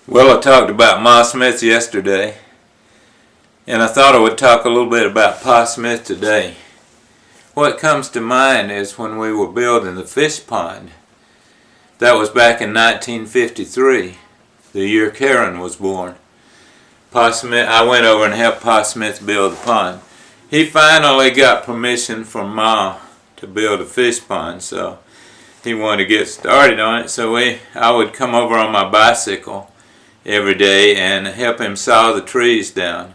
Well, I talked about Ma Smith yesterday, and I thought I would talk a little bit about Pa Smith today. What comes to mind is when we were building the fish pond. That was back in 1953, the year Karen was born. Pa Smith, I went over and helped Pa Smith build the pond. He finally got permission from Ma to build a fish pond, so he wanted to get started on it. So I would come over on my bicycle every day and help him saw the trees down.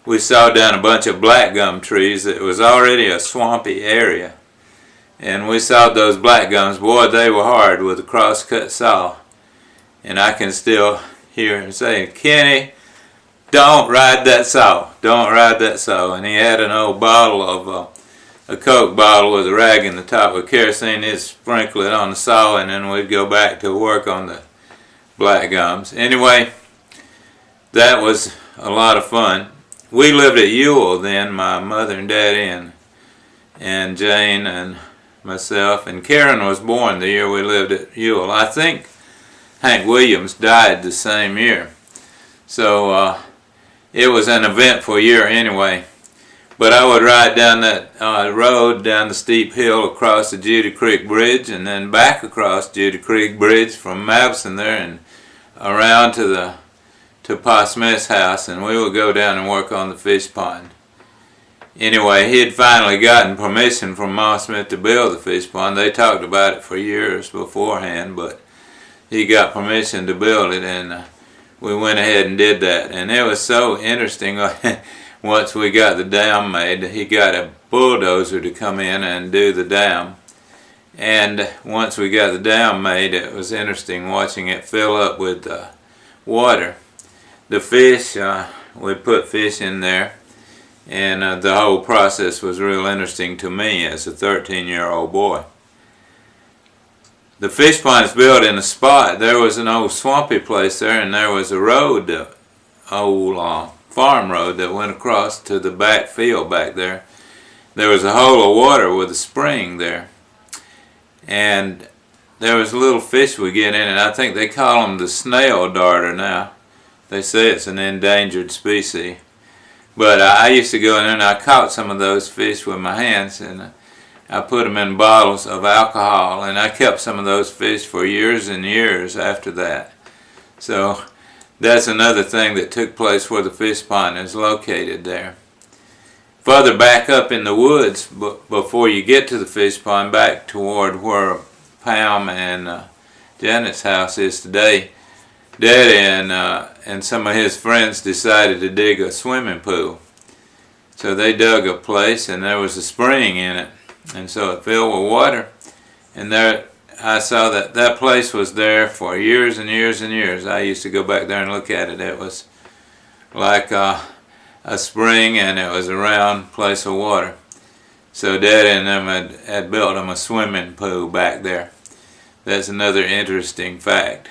We sawed down a bunch of black gum trees. It was already a swampy area, and we sawed those black gums. Boy, they were hard with a cross-cut saw. And I can still hear him saying, "Kenny, don't ride that saw. Don't ride that saw." And he had an old bottle of a Coke bottle with a rag in the top with kerosene. He'd sprinkle it on the saw, and then we'd go back to work on the black gums. Anyway, that was a lot of fun. We lived at Ewell then, my mother and daddy and Jane and myself, and Karen was born the year we lived at Ewell. I think Hank Williams died the same year, so it was an eventful year anyway. But I would ride down that road, down the steep hill across the Judy Creek Bridge, and then back across Judy Creek Bridge from Mabson there and around to Pa Smith's house, and we would go down and work on the fish pond. Anyway, he had finally gotten permission from Ma Smith to build the fish pond. They talked about it for years beforehand, but he got permission to build it, and we went ahead and did that. And it was so interesting. Once we got the dam made, he got a bulldozer to come in and do the dam. And once we got the dam made, it was interesting watching it fill up with water. The fish, we put fish in there, and the whole process was real interesting to me as a 13-year-old boy. The fish pond is built in a spot. There was an old swampy place there, and there was a road, old farm road that went across to the back field back there. There was a hole of water with a spring there, and there was a little fish we get in, and I think they call them the snail darter now. They say it's an endangered species. But I used to go in there and I caught some of those fish with my hands, and I put them in bottles of alcohol, and I kept some of those fish for years and years after that. So that's another thing that took place where the fish pond is located there. Further back up in the woods, before you get to the fish pond, back toward where Pam and Janet's house is today, Daddy and some of his friends decided to dig a swimming pool. So they dug a place, and there was a spring in it, and so it filled with water. And there, I saw that place was there for years and years and years. I used to go back there and look at it. It was like a spring, and it was a round place of water. So Daddy and them had built them a swimming pool back there. That's another interesting fact.